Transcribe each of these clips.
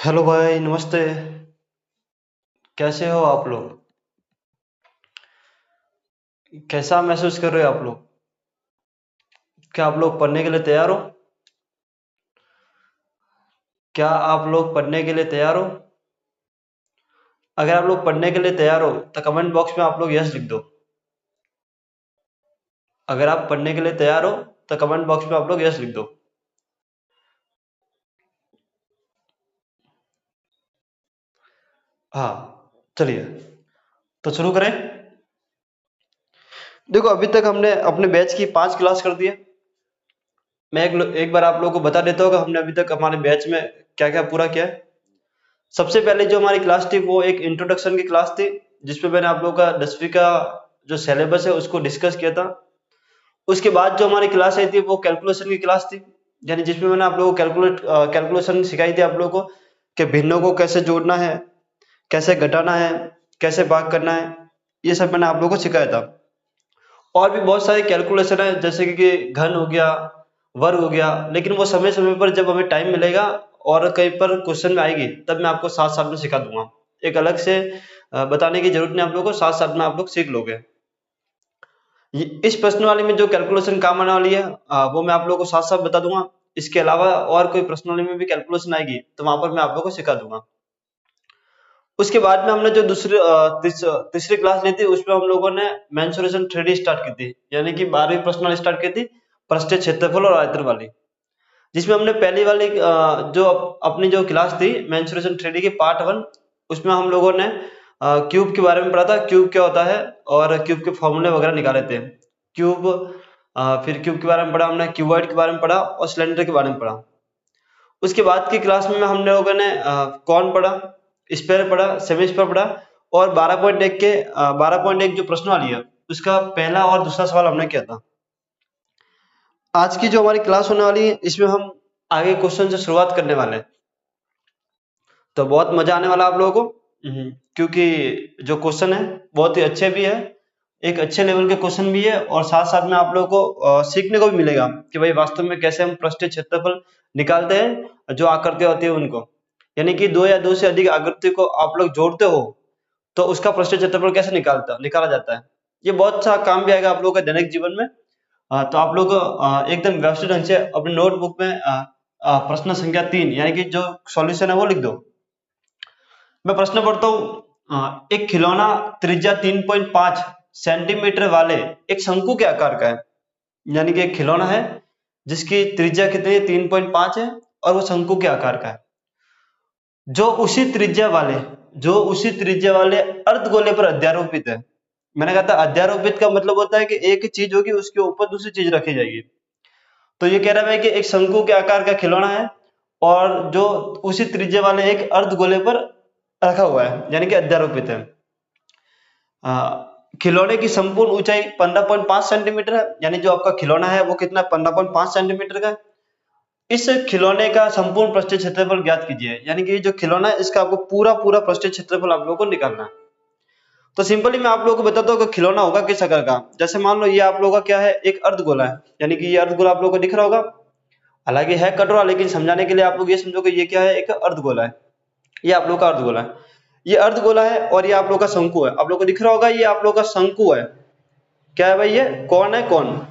Hello भाई, नमस्ते। कैसे हो आप लोग? कैसा महसूस कर रहे हो आप लोग? क्या आप लोग पढ़ने के लिए तैयार हो? क्या आप लोग पढ़ने के लिए तैयार हो? अगर आप लोग पढ़ने के लिए तैयार हो तो कमेंट बॉक्स में आप लोग यस लिख दो। अगर आप पढ़ने के लिए तैयार हो तो कमेंट बॉक्स में आप लोग यस लिख दो। हाँ, चलिए तो शुरू करें। देखो, अभी तक हमने अपने बैच की 5 क्लास कर दी है। मैं एक बार आप लोगों को बता देता हूँ कि हमने अभी तक हमारे बैच में क्या क्या पूरा किया है। सबसे पहले जो हमारी क्लास थी वो एक इंट्रोडक्शन की क्लास थी, जिसपे मैंने आप लोगों का 10वीं का जो सिलेबस है उसको डिस्कस किया था। उसके बाद जो हमारी क्लास आई थी वो कैलकुलेशन की क्लास थी, यानी जिसमें मैंने आप लोगों को कैलकुलेशन सिखाई थी आप लोगों को कि भिन्नों को कैसे जोड़ना है, कैसे घटाना है, कैसे भाग करना है। ये सब मैंने आप लोगों को सिखाया था। और भी बहुत सारे कैलकुलेशन है, जैसे कि घन हो गया, वर्ग हो गया, लेकिन वो समय समय पर जब हमें टाइम मिलेगा और कहीं पर क्वेश्चन में आएगी तब मैं आपको साथ साथ में सिखा दूंगा। एक अलग से बताने की जरूरत नहीं, आप लोगों को साथ साथ में आप लोग सीख लोगे। इस प्रश्नावली में जो कैलकुलेशन काम आने वाली है वो मैं आप लोगों को साथ साथ बता दूंगा। इसके अलावा और कोई प्रश्नावली में भी कैलकुलेशन आएगी तो वहां पर मैं आप लोगों को सिखा दूंगा। उसके बाद में हमने जो तीसरी क्लास ली थी उसमें हम लोगों ने मेंसुरेशन 3D स्टार्ट की थी, यानी कि 12वीं प्रश्नावली स्टार्ट की थी, पृष्ठीय क्षेत्रफल और आयतन वाली। जिसमें हमने पहली वाली जो अपनी जो क्लास थी मेंसुरेशन 3D की पार्ट 1, उसमें हम लोगों ने क्यूब के बारे में पढ़ा था, क्यूब क्या होता है और क्यूब के फॉर्मूले वगैरह निकाले थे। क्यूब फिर क्यूब के बारे में पढ़ा हमने, क्यूबॉइड के बारे में पढ़ा और सिलेंडर के बारे में पढ़ा। उसके बाद की क्लास में हम लोगों ने कौन पढ़ा, स्क्वायर पढ़ा, सेमी स्क्वायर पढ़ा और 12.1 जो प्रश्न वाली है उसका पहला और दूसरा सवाल हमने किया था। आज की जो हमारी क्लास होने वाली है इसमें हम आगे क्वेश्चन से शुरुआत करने वाले हैं, तो बहुत मजा आने वाला है आप लोगों को। क्योंकि जो क्वेश्चन है बहुत ही अच्छे भी है, एक अच्छे लेवल के क्वेश्चन भी है और साथ साथ में आप लोगों को सीखने को भी मिलेगा कि भाई वास्तव में कैसे हम पृष्ठीय क्षेत्रफल निकालते हैं जो आकृति होती है उनको, यानी कि दो या दो से अधिक आकृति को आप लोग जोड़ते हो तो उसका पृष्ठीय क्षेत्रफल कैसे निकाला जाता है। ये बहुत अच्छा काम भी आएगा आप लोगों के दैनिक जीवन में। तो आप लोग एकदम व्यवस्थित ढंग से अपने नोटबुक में प्रश्न संख्या 3 यानी कि जो सॉल्यूशन है वो लिख दो। मैं प्रश्न पढ़ता हूँ। एक खिलौना त्रिज्या 3.5 सेंटीमीटर वाले एक शंकु के आकार का है, यानी कि एक खिलौना है जिसकी त्रिज्या कितनी है, 3.5 है और वो शंकु के आकार का है। जो उसी त्रिज्या वाले अर्धगोले पर अध्यारोपित है। मैंने कहा था अध्यारोपित का मतलब होता है कि एक चीज होगी उसके ऊपर दूसरी चीज रखी जाएगी। तो ये कह रहा है कि एक शंकु के आकार का खिलौना है और जो उसी त्रिज्या वाले एक अर्धगोले पर रखा हुआ है, यानी कि अध्यारोपित है। खिलौने की संपूर्ण ऊंचाई 15.5 सेंटीमीटर है, यानी जो आपका खिलौना है वो कितना 15.5 सेंटीमीटर का है। इस खिलौने का संपूर्ण पृष्ठीय क्षेत्रफल ज्ञात कीजिए, यानी कि जो खिलौना है इसका आपको पूरा पूरा पृष्ठीय क्षेत्रफल आप लोगों को निकालना है। तो सिंपली मैं आप लोगों को बताता हूँ कि खिलौना होगा किस आकार का। जैसे मान लो ये आप लोगों का क्या है, एक अर्धगोला है, यानी कि ये अर्धगोला आप लोगों को दिख रहा होगा। हालांकि है कटोरा, लेकिन समझाने के लिए आप लोग ये समझो कि ये क्या है, एक अर्धगोला है। ये आप लोग का अर्धगोला है, ये अर्धगोला है और ये आप लोग का शंकु है। आप लोग को दिख रहा होगा ये आप लोग का शंकु है। क्या है भाई, ये कौन है, कौन?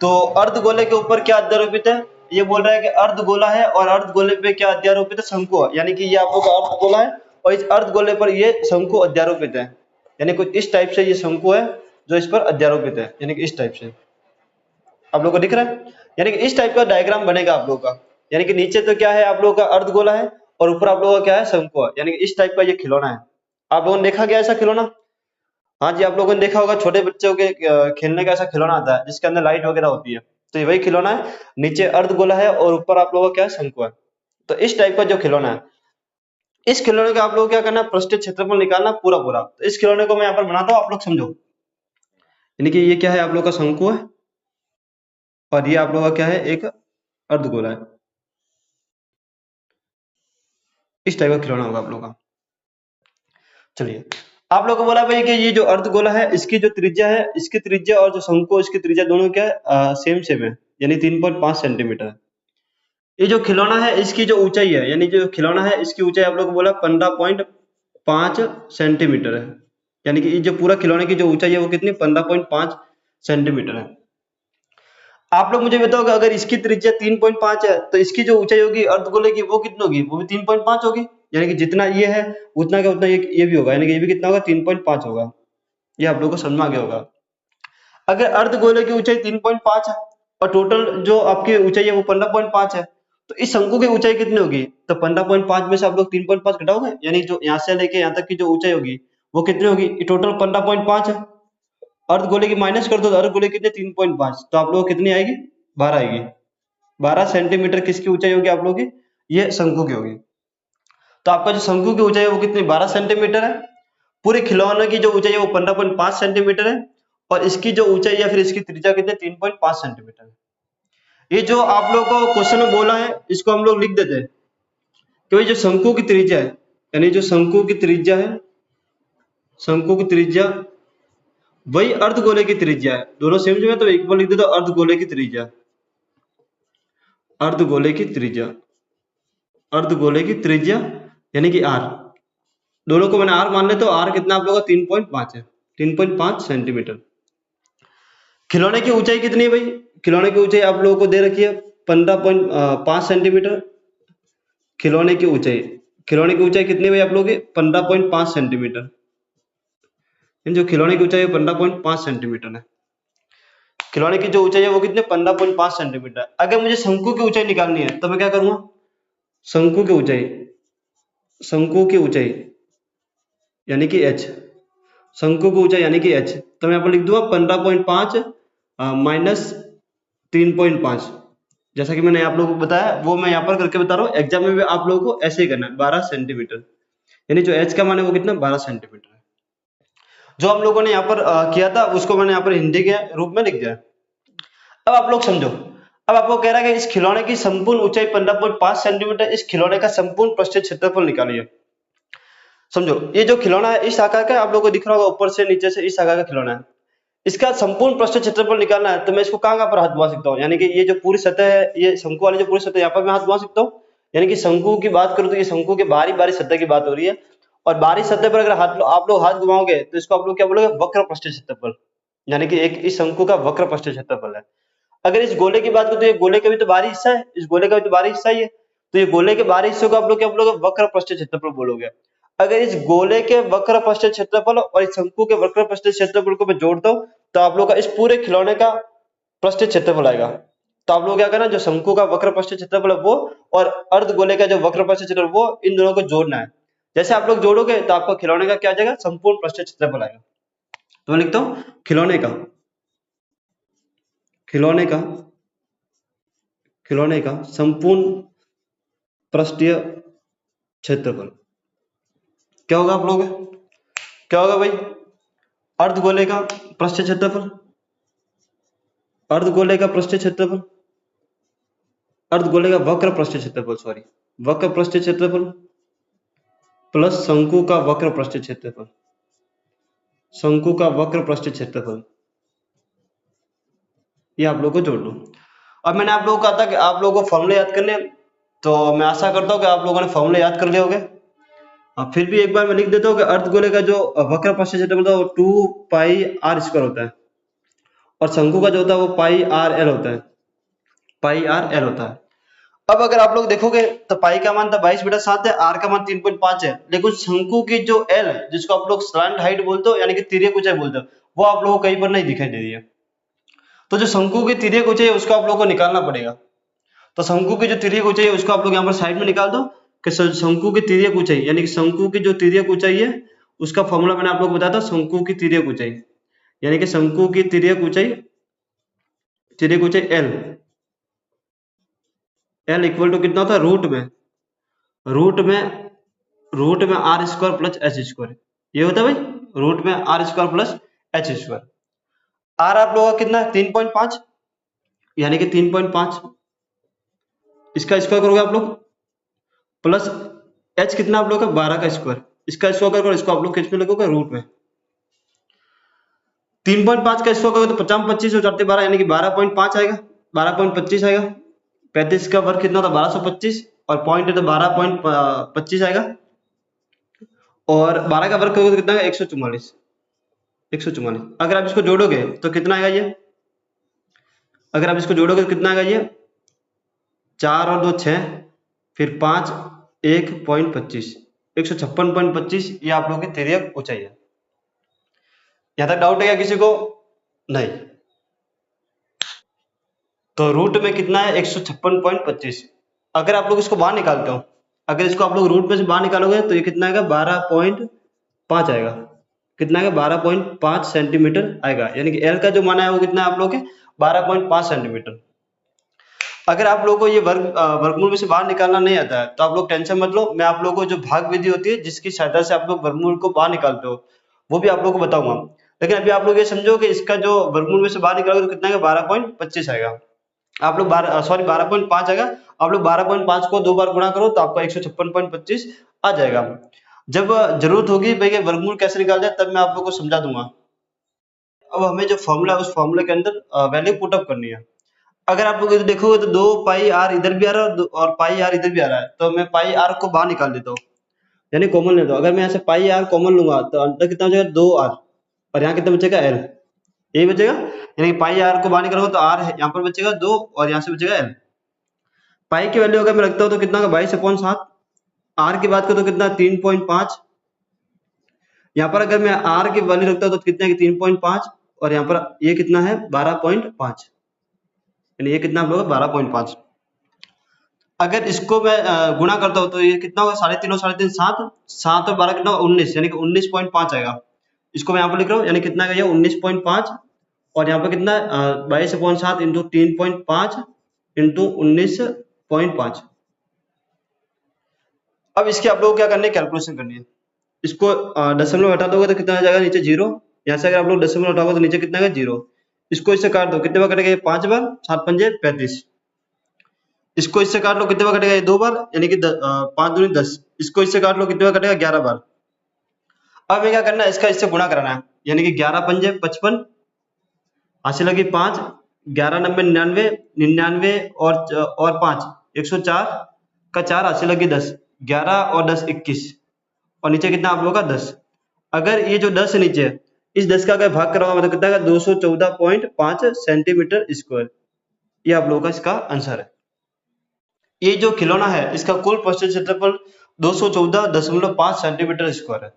तो अर्धगोले के ऊपर क्या अध्यारोपित है, ये बोल रहा है कि अर्धगोला है और अर्धगोले पे क्या अध्यारोपित है, शंकु है। यानी कि ये आप लोग का अर्धगोला है और इस अर्धगोले पर ये शंकु अध्यारोपित है, यानी कुछ इस टाइप से ये शंकु है जो इस पर अध्यारोपित है, यानी कि इस टाइप से आप लोग को दिख रहा है। यानी कि इस टाइप का डायग्राम बनेगा आप लोग का, यानी कि नीचे तो क्या है आप लोगों का अर्धगोला है और ऊपर आप लोगों का क्या है, शंकु है, यानी कि इस टाइप का ये खिलौना है। आप लोगों ने देखा क्या ऐसा खिलौना? हाँ जी, आप लोगों ने देखा होगा छोटे बच्चों के खेलने का ऐसा खिलौना आता है जिसके अंदर लाइट वगैरह होती है। तो ये वही खिलौना है, नीचे अर्धगोला है और ऊपर आप लोगों का क्या है, शंकु है। तो इस टाइप का जो खिलौना है, इस खिलौने का आप लोग क्या करना है, पृष्ठीय क्षेत्रफल निकालना पूरा पूरा। तो इस खिलौने को मैं यहाँ पर बनाता हूँ, आप लोग समझो। यानी कि ये क्या है, आप लोग का शंकु है और ये आप लोग का क्या है, एक अर्धगोला है। इस टाइप का खिलौना होगा आप लोग का। चलिए, आप लोगों को बोला भाई कि ये जो अर्धगोला है इसकी जो त्रिज्या है, इसकी त्रिज्या और जो शंकु इसकी त्रिज्या दोनों क्या है, सेम सेम है, यानी 3.5 सेंटीमीटर है। ये जो खिलौना है इसकी जो ऊंचाई है, यानी जो खिलौना है इसकी ऊंचाई आप लोगों को बोला 15.5 सेंटीमीटर है। यानी कि ये जो पूरा खिलौने की जो ऊंचाई है वो कितनी 15.5 सेंटीमीटर है। आप लोग मुझे बताओ कि अगर इसकी त्रिज्या 3.5 है तो इसकी जो ऊंचाई होगी अर्धगोले की वो कितनी होगी, वो भी 3.5 होगी। यानी कि जितना ये है उतना का उतना ये भी होगा, यानी कि ये भी कितना होगा 3.5 होगा। ये आप लोगों को समझ में आ गया होगा। अगर अर्धगोले की ऊंचाई 3.5 है और टोटल जो आपकी ऊंचाई है वो 15.5 है, तो इस शंकु की ऊंचाई कितनी होगी, तो 15.5 में से आप लोग 3.5 घटाओगे, यानी जो यहाँ से लेके यहाँ तक की जो ऊंचाई होगी वो कितनी होगी, टोटल 15.5 है। अर्धगोले की माइनस कर दो तो अर्धगोले कितने 3.5, तो आप लोगों को कितनी आएगी 12 आएगी। 12 सेंटीमीटर किसकी ऊंचाई होगी आप लोगों की, ये शंकु की होगी। तो आपका जो शंकु की ऊंचाई है वो कितनी 12 सेंटीमीटर है। पूरे खिलौने की जो ऊंचाई है वो 15.5 सेंटीमीटर है और इसकी जो ऊंचाई या फिर इसकी त्रिज्या कितनी 3.5 सेंटीमीटर है। ये जो आप लोगों को क्वेश्चन में बोला है इसको हम लोग लिख देते हैं कि भाई जो शंकु की त्रिज्या है, यानी जो शंकु की त्रिज्या है, शंकु की त्रिज्या वही अर्धगोले की त्रिज्या है। दोनों सेम जो है तो एक बार लिख देते अर्धगोले की त्रिज्या, अर्धगोले की त्रिज्या, अर्धगोले की त्रिज्या यानी कि आर। दोनों को मैंने आर मान ले तो आर कितना आप लोगों का 3.5 है, 3.5 सेंटीमीटर। खिलौने की ऊंचाई कितनी है भाई, खिलौने की ऊंचाई आप लोगों को दे रखी है 15.5 सेंटीमीटर। खिलौने की ऊंचाई, खिलौने की ऊंचाई कितनी है भाई आप लोगों की 15.5 सेंटीमीटर। जो खिलौने की ऊंचाई 15.5 सेंटीमीटर है। खिलौने की जो ऊंचाई है वो कितने 15.5 सेंटीमीटर। अगर मुझे शंकु की ऊंचाई निकालनी है तो मैं क्या करूंगा, शंकु की ऊंचाई, शंकु की ऊंचाई यानी कि h, शंकु की ऊंचाई यानी कि h, तो मैं यहाँ पर लिख दूंगा 15.5 माइनस 3.5। जैसा कि मैंने आप लोगों को बताया वो मैं यहाँ पर करके बता रहा हूँ। एग्जाम में भी आप लोगों को ऐसे ही करना है 12 सेंटीमीटर, यानी जो h का मान है वो कितना 12 सेंटीमीटर है। जो हम लोगों ने यहाँ पर किया था उसको मैंने यहाँ पर हिंदी के रूप में लिख दिया। अब आप लोग समझो, अब आपको कह रहा है कि इस खिलौने की संपूर्ण ऊंचाई 15.5 सेंटीमीटर, इस खिलौने का संपूर्ण पृष्ठीय क्षेत्रफल निकालिए। समझो ये जो खिलौना है इस आकार का, आप लोगों को दिख रहा होगा ऊपर से नीचे से इस आकार का खिलौना है। इसका संपूर्ण पृष्ठीय क्षेत्रफल निकालना है तो मैं इसको कहाँ पर हाथ घुमा सकता हूँ, यानी कि ये जो पूरी सतह है, ये शंकु वाली जो पूरी सतह है यहाँ पर मैं हाथ घुमा सकता हूँ। यानी कि शंकु की बात करूँ तो ये शंकु के बाहरी बाहरी सतह की बात हो रही है, और बाहरी सतह पर अगर आप लोग हाथ घुमाओगे तो इसको आप लोग क्या बोलोगे, वक्र पृष्ठीय क्षेत्रफल, यानी कि एक इस शंकु का वक्र पृष्ठीय क्षेत्रफल है। अगर इस गोले की बात करें तो ये गोले का भी तो बाहरी हिस्सा है, इस गोले का भी तो बाहरी हिस्सा ही है, तो ये गोले के बाहरी हिस्से को आप लोग क्या बोलोगे, वक्र पृष्ठीय क्षेत्रफल बोलोगे। अगर इस गोले के वक्र पृष्ठीय क्षेत्रफल और इस शंकु के वक्र पृष्ठीय क्षेत्रफल को मैं जोड़ता हूं तो आप लोग का इस पूरे खिलौने का पृष्ठीय क्षेत्रफल आएगा। तो आप लोग क्या करना, जो शंकु का वक्र पृष्ठीय क्षेत्रफल है वो और अर्ध गोले का जो वक्र पृष्ठीय क्षेत्रफल वो, इन दोनों को जोड़ना है। जैसे आप लोग जोड़ोगे तो आपको खिलौने का क्या आ जाएगा, संपूर्ण पृष्ठीय क्षेत्रफल आएगा। तो मैं लिखता हूँ खिलौने का, खिलौने का, खिलौने का संपूर्ण पृष्ठीय क्षेत्रफल क्या होगा आप लोग, क्या होगा भाई, अर्धगोले का पृष्ठीय क्षेत्रफल, अर्धगोले का पृष्ठीय क्षेत्रफल, अर्धगोले का वक्र पृष्ठीय क्षेत्रफल, सॉरी वक्र पृष्ठीय क्षेत्रफल प्लस शंकु का वक्र पृष्ठीय क्षेत्रफल, शंकु का वक्र पृष्ठीय क्षेत्रफल, ये आप लोगों को जोड़ लो। अब मैंने आप लोगों को कहा था कि आप लोगों को फॉर्मूले याद करने, तो मैं आशा करता हूँ कि आप लोगों ने फॉर्मूले याद कर लिए होंगे। अब फिर भी एक बार मैं लिख देता हूँ कि अर्धगोले का जो वक्र पृष्ठीय क्षेत्रफल होता है वो 2 पाई आर स्क्वायर होता है और शंकु का जो होता है वो पाई आर एल होता है, पाई आर एल होता है। अब अगर आप लोग देखोगे तो पाई का मान था 22/7 है, आर का मान 3.5 है, लेकिन शंकु की जो एल जिसको आप लोग स्लैंट हाइट बोलते हो यानी कि तिर्यक ऊंचाई बोलते हो, वो आप लोगों को कहीं पर नहीं दिखाई दे रही है। तो जो शंकु की तिर्यक ऊंचाई है उसको आप लोगों को निकालना पड़ेगा। तो शंकु की जो तिर्यक ऊंचाई है उसको आप लोग यहाँ पर साइड में निकाल दो कि शंकु की तिर्यक ऊंचाई यानी कि शंकु की जो तिर्यक ऊंचाई है उसका फॉर्मूला मैंने आप लोग को बताया था, शंकु की तिर्यक ऊंचाई यानी कि शंकु की तिर्यक ऊंचाई, तिर्यक ऊंचाई एल, एल इक्वल टू कितना होता है रूट में, रूट में R square plus H square, ये होता है भाई रूट में R square plus H square. आर आप लोगों का कितना है 3.5 यानी कि 3.5, इसका स्क्वायर करोगे आप लोग प्लस एच कितना आप लोग का 12 का स्क्वायर, इसका स्क्वायर करो, इसको आप लोग किस में लगोगे रूट में। 3.5 का स्क्वायर करोगे तो 50 25 हो जाते 12 यानी कि 12.5 आएगा, 12.25 आएगा। 35 का वर्ग कितना था 1225 और पॉइंट है तो 12.25 आएगा और 12 का वर्ग करोगे तो कितना आएगा 144। 144 अगर आप इसको जोड़ोगे तो कितना आएगा ये, अगर आप इसको जोड़ोगे तो कितना आएगा ये 4 और 2 6 फिर 5 1.25 156.25 ये आप लोगों की तिर्यक ऊंचाई है। यहां तक डाउट है क्या किसी को? नहीं। तो रूट में कितना है 156.25। अगर आप लोग इसको बाहर निकालते हो, अगर इसको आप लोग रूट में से बाहर निकालोगे तो ये कितना आएगा 12.5 आएगा। कितना आएगा 12.5 सेंटीमीटर आएगा, यानी कि एल का जो माना है वो कितना है आप लोग के 12.5 सेंटीमीटर। अगर आप लोगों को ये वर्गमूल में से बाहर निकालना नहीं आता है तो आप लोग टेंशन मत लो, मैं आप लोगों को जो भाग विधि होती है जिसकी सहायता से आप लोग वर्गमूल को बाहर निकालते हो वो भी आप लोगों को बताऊंगा। लेकिन अभी आप लोग ये समझो कि इसका जो वर्गमूल में से बाहर निकालोगे तो कितना आएगा 12.25 आएगा। आप लोग 12.5 आएगा, आप लोग 12.5 को 2 बार गुणा करो तो आपका 156.25 आ जाएगा। जब जरूरत होगी भाई वर्गमूल कैसे निकाल जाए तब मैं आप लोग को समझा दूंगा। अब हमें जो फॉर्मूला है उस फॉर्मूले के अंदर वैल्यू पुट अप करनी है। अगर आप लोग इधर देखोगे तो 2 पाई आर इधर भी आ रहा है और पाई आर इधर भी आ रहा है, तो मैं पाई आर को बाहर निकाल देता हूँ, यानी कॉमन लेता हूँ। अगर मैं ऐसे पाई आर कॉमन लूंगा तो अंदर कितना बचेगा 2 आर और यहाँ कितना बचेगा एल, यही बचेगा। यानी पाई आर को बाहर निकालोगे तो आर यहाँ पर बचेगा 2 और यहाँ से बचेगा एल। पाई की वैल्यू अगर मैं रखता हूँ तो कितना होगा 22/7। आर की बात करूँ तो कितना 3.5। यहाँ पर अगर मैं आर की वैल्यू रखता हूँ तो कितना है 3.5 और यहाँ पर ये कितना है 12.5, यानी ये कितना आप लोग 12.5। अगर इसको मैं गुणा करता हूँ तो ये कितना होगा 3.5 और 3.5 7, 7 और 12 कितना 19, यानी कि 19.5 आएगा। इसको मैं यहाँ पर लिख रहा हूँ, यानी कितना आएगा ये 19.5 और यहाँ पर कितना 22/7 इंटू 3.5 इंटू 19.5। अब इसके आप लोग क्या करना है कैलकुलेशन करनी है। इसको दशमलव हटा दोगे तो कितना आ जाएगा नीचे 0। यहाँ से अगर आप लोग दशमलव हटाओगे तो नीचे कितना आएगा 0। इसको इससे काट दो, कितने बार कटेगा ये 5 बार, 7 पंजे 35। इसको इससे काट लो, कितने बार कटेगा ये 2 बार, यानी कि 5 दूनी 10। इसको इससे काट लो, कितने बार कटेगा 11 बार। अब हमें क्या करना है इसका इससे गुणा कराना है, यानी कि 11 पंजे 55, हासिल लगी 5, 11 नब्बे 99, 99 और 5 104 का 4 हासिल लगी 10, 11 और 10 21 और नीचे कितना आप लोगों का 10। अगर ये जो 10 है नीचे, इस 10 का अगर भाग कराओगे मतलब कितना आएगा 214.5 सेंटीमीटर स्क्वायर। ये आप लोगों का इसका आंसर है। ये जो खिलौना है इसका कुल पृष्ठीय क्षेत्रफल 214.5 सेंटीमीटर स्क्वायर है।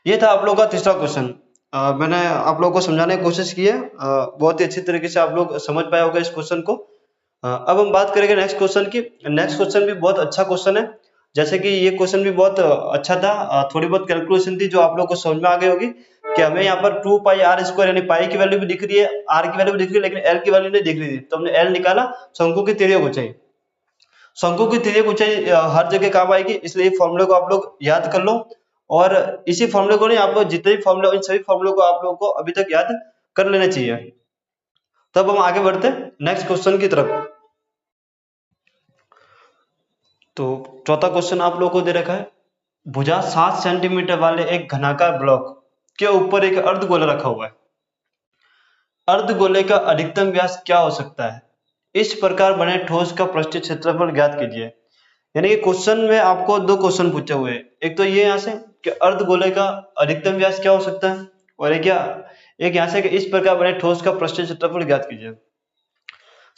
ये था आप लोगों का तीसरा क्वेश्चन। मैंने आप लोगों को समझाने की कोशिश की है, बहुत ही अच्छी तरीके से आप लोग समझ पाए होगा इस क्वेश्चन को। अब हम बात करेंगे नेक्स्ट क्वेश्चन की। नेक्स्ट क्वेश्चन भी बहुत अच्छा क्वेश्चन है, जैसे कि ये क्वेश्चन भी बहुत अच्छा था। थोड़ी बहुत कैलकुलेशन थी जो आप लोगों को समझ में आ गई होगी कि हमें यहाँ पर 2 पाई आर स्क्वायर, यानी पाई की वैल्यू भी दिख रही है, आर की वैल्यू भी दिख रही है, लेकिन एल की वैल्यू नहीं दिख रही थी, तो हमने एल निकाला। शंकु की तिर्यक ऊंचाई, शंकु की तिर्यक ऊंचाई हर जगह काम आएगी, इसलिए फॉर्मूले को आप लोग याद कर लो। और इसी फॉर्मूले को नहीं, आप लोग जितने भी फॉर्मूले, इन सभी फॉर्मूले को आप लोगों को अभी तक याद कर लेना चाहिए। तब हम आगे बढ़ते नेक्स्ट क्वेश्चन की तरफ। तो चौथा क्वेश्चन आप लोगों को दे रखा है, भुजा 7 सेंटीमीटर वाले एक घनाकार ब्लॉक के ऊपर एक अर्धगोला रखा हुआ है। अर्धगोले का अधिकतम व्यास क्या हो सकता है? इस प्रकार बने ठोस का पृष्ठीय क्षेत्रफल ज्ञात कीजिए। यानी कि क्वेश्चन में आपको दो क्वेश्चन पूछे हुए हैं, एक तो ये यहाँ से कि अर्धगोले का अधिकतम व्यास क्या हो सकता है, और एक यहाँ से कि इस प्रकार बने ठोस का पृष्ठीय क्षेत्रफल ज्ञात कीजिए।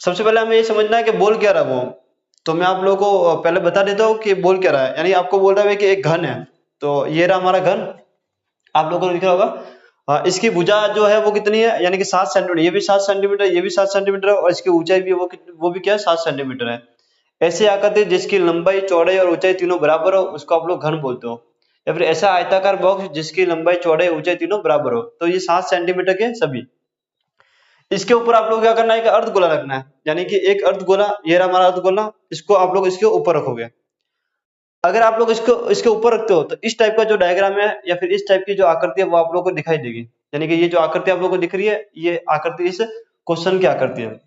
सबसे पहले हमें ये समझना है कि बोल क्या रहा है वो, तो मैं आप लोगों को पहले बता देता हूँ कि बोल क्या रहा है। यानी आपको बोल रहा है कि एक घन है, तो ये रहा हमारा घन, आप लोगों को दिख रहा होगा। इसकी भुजा जो है वो कितनी है, यानी कि 7 सेंटीमीटर, ये भी 7 सेंटीमीटर, ये भी 7 सेंटीमीटर, और इसकी ऊंचाई भी वो भी क्या है 7 सेंटीमीटर है। ऐसे आकृति जिसकी लंबाई चौड़ाई और ऊंचाई तीनों बराबर हो उसको आप लोग घन बोलते हो। या फिर ऐसा आयताकार बॉक्स जिसकी लंबाई चौड़ाई ऊंचाई तीनों बराबर हो, तो ये 7 सेंटीमीटर के सभी। इसके ऊपर आप लोग क्या करना है कि अर्धगोला रखना है, यानी कि एक अर्धगोला, ये रहा हमारा अर्धगोला, इसको आप लोग इसके ऊपर रखोगे। अगर आप लोग इसको इसके ऊपर रखते हो तो इस टाइप का जो डायग्राम है या फिर इस टाइप की जो आकृति है वो आप लोगों को दिखाई देगी। यानी कि ये जो आकृति आप लोगों को दिख रही है ये आकृति इस क्वेश्चन की आकृति है।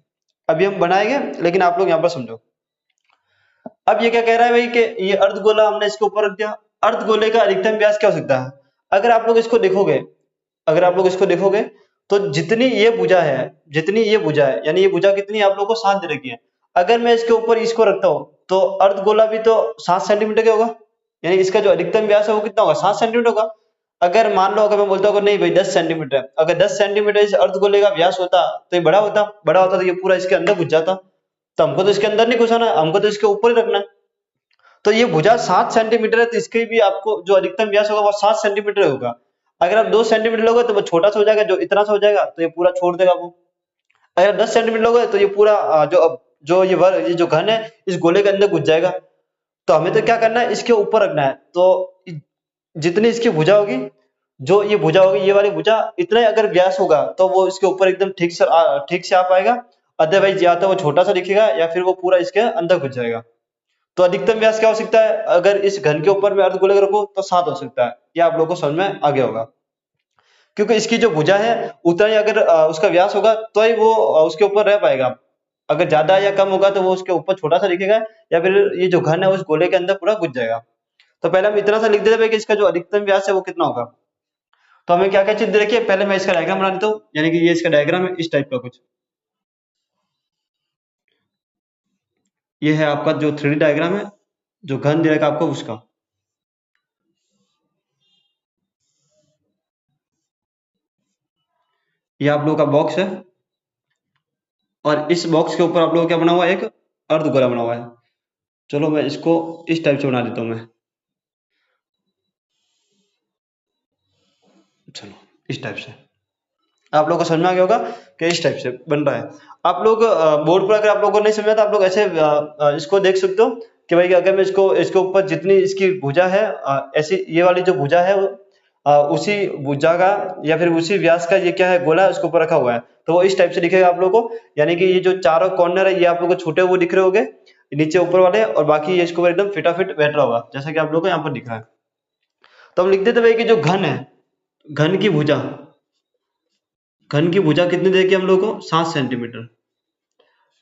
अभी हम बनाएंगे, लेकिन आप लोग यहाँ पर समझो। अब ये क्या कह रहा है भाई कि ये अर्धगोला हमने इसके ऊपर रख दिया, अर्धगोले का अधिकतम व्यास क्या हो सकता है। अगर आप लोग इसको देखोगे, अगर आप लोग इसको देखोगे तो जितनी ये भुजा है, जितनी ये भुजा है, यानी ये भुजा कितनी आप लोगों को 7 दे रखी है। अगर मैं इसके ऊपर इसको रखता हूँ तो अर्धगोला भी तो 7 सेंटीमीटर का होगा, यानी इसका जो अधिकतम व्यास है वो कितना होगा, 7 सेंटीमीटर होगा। अगर मान लो, अगर मैं बोलता हूँ नहीं भाई 10 सेंटीमीटर है, अगर 10 सेंटीमीटर इस अर्धगोले का व्यास होता तो ये बड़ा होता तो ये पूरा इसके अंदर घुस जाता। तो हमको तो इसके अंदर नहीं घुसाना है, हमको तो इसके ऊपर ही रखना है। तो ये भुजा 7 सेंटीमीटर है, तो इसके भी आपको जो अधिकतम व्यास होगा वो 7 सेंटीमीटर होगा। अगर आप 2 सेंटीमीटर लोगे तो वो छोटा सा हो जाएगा, जो इतना सा हो जाएगा, तो ये पूरा छोड़ देगा वो। अगर 10 सेंटीमीटर लोगे तो ये पूरा ये जो घन है इस गोले के अंदर घुस जाएगा। तो हमें तो क्या करना है, इसके ऊपर रखना है। तो जितनी इसकी भुजा होगी, जो ये भुजा होगी, ये वाली भुजा, इतना ही अगर व्यास होगा तो वो इसके ऊपर एकदम ठीक से आ पाएगा। अदरवाइज या तो वो छोटा सा दिखेगा या फिर वो पूरा इसके अंदर घुस जाएगा। तो अधिकतम व्यास क्या हो सकता है, अगर इस घन के ऊपर मैं अर्धगोले रखूं तो 7 हो सकता है। ये आप लोगों को समझ में आ गया होगा, क्योंकि इसकी जो भुजा है उतना ही अगर उसका व्यास होगा तो ही वो उसके ऊपर रह पाएगा। अगर ज्यादा या कम होगा तो वो उसके ऊपर छोटा सा दिखेगा, या फिर ये जो घन है उस गोले के अंदर पूरा घुस जाएगा। तो पहले हम इतना सा लिख देते हैं कि इसका जो अधिकतम व्यास है वो कितना होगा। तो हमें क्या क्या चीज दे रखी है, पहले मैं इसका डायग्राम बना देता हूँ, यानी कि ये इसका डायग्राम है इस टाइप का कुछ। ये है आपका जो 3D डायग्राम है, जो घन दे रखा है आपको उसका। ये आप लोगों का बॉक्स है, और इस बॉक्स के ऊपर आप लोगों को क्या बना हुआ है, एक अर्धगोला बना हुआ है। चलो मैं इसको इस टाइप से बना देता हूँ मैं। चलो इस टाइप से आप लोगों को समझ में आ गया होगा कि इस टाइप से बन रहा है। आप लोग बोर्ड पर अगर आप लोगों को नहीं समझा तो आप लोग ऐसे इसको देख सकते हो कि भाई अगर मैं इसको इसके ऊपर जितनी इसकी भुजा है, ऐसी ये वाली जो भुजा है उसी भुजा का या फिर उसी व्यास का ये क्या है, गोला है, उसके ऊपर रखा हुआ है। तो वो इस टाइप से दिखेगा आप लोगों को, यानी कि ये जो चारों कॉर्नर है ये आप लोगों को छोटे हुए दिख रहे होंगे नीचे ऊपर वाले, और बाकी ये इसके ऊपर एकदम फिटाफिट बैठ रहा होगा, जैसा कि आप लोगों को यहाँ पर दिख रहा है। तो हम लिख देते भाई कि जो घन है, घन की भुजा, घन की भुजा कितनी देगी हम लोग को, 7 सेंटीमीटर।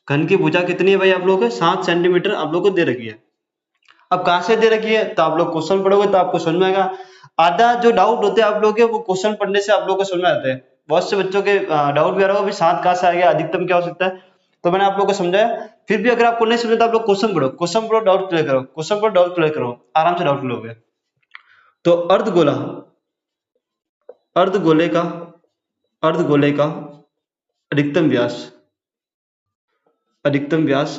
घन की भुजा कितनी है भाई आप लोगों को, 7 सेंटीमीटर आप लोग को दे रखी है। अब कहाँ से दे रखी है, तो आप लोग क्वेश्चन पढ़ोगे तो आपको समझ में आएगा। आधा जो डाउट होते हैं आप लोग के, वो क्वेश्चन पढ़ने से आप लोग को समझ में आते हैं। बहुत से बच्चों के डाउट भी आ रहा होगा, 7 कहाँ से आ गया, अधिकतम क्या हो सकता है। तो मैंने आप लोग को समझाया। फिर भी अगर आपको नहीं समझे तो आप लोग क्वेश्चन पढ़ो, क्वेश्चन पढ़ो, डाउट क्लियर करो, क्वेश्चन पढ़ो, डाउट क्लियर करो, आराम से डाउट क्लियर हो गया। तो अर्धगोला, अर्धगोले का अर्धगोले का अधिकतम व्यास, अधिकतम व्यास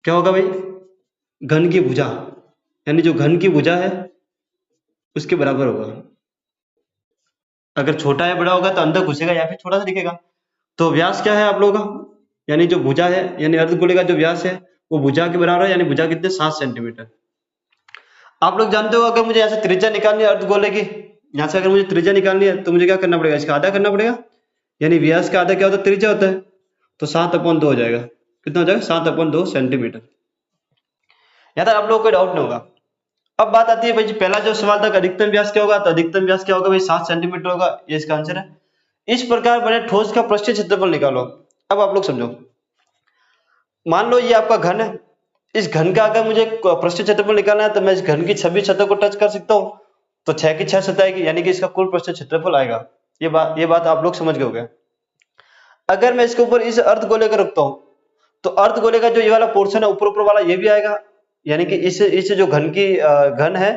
क्या होगा भाई, घन की भुजा, यानी जो घन की भुजा है उसके बराबर होगा। अगर छोटा या बड़ा होगा तो अंदर घुसेगा या फिर छोटा सा दिखेगा। तो व्यास क्या है आप लोगों का, यानी जो भुजा है, यानी अर्धगोले का जो व्यास है वो भुजा के बराबर है, यानी भुजा कितने, 7 सेंटीमीटर। आप लोग जानते हो अगर मुझे यहाँ से त्रिज्या निकालनी है अर्धगोले की, यहाँ से अगर मुझे त्रिज्या निकालनी है तो मुझे क्या करना पड़ेगा, इसका आधा करना पड़ेगा। यानी व्यास का आधा क्या होता है, त्रिज्या होता है। तो 7/2 हो जाएगा, कितना हो जाएगा, 7/2 सेंटीमीटर। यहाँ तक आप लोगों को कोई डाउट नहीं होगा। अब बात आती है भाई, पहला जो सवाल था कि अधिकतम व्यास क्या होगा, तो अधिकतम व्यास क्या होगा भाई, 7 सेंटीमीटर होगा, ये इसका आंसर है। इस प्रकार बने ठोस का पृष्ठीय क्षेत्रफल निकालो। अब आप लोग समझो, मान लो ये आपका घन है, इस घन का अगर मुझे पृष्ठीय क्षेत्रफल निकालना है तो मैं इस घन की सभी सतह को टच कर सकता हूँ। तो 6 की 6 सतह आएगी, यानी कि इसका कुल पृष्ठीय क्षेत्रफल आएगा। ये बात आप लोग समझ गए होंगे। अगर मैं इसके ऊपर इस अर्धगोले को रखता हूँ तो अर्धगोले का जो ये वाला पोर्शन है ऊपर ऊपर वाला ये भी आएगा, यानी कि इस जो घन है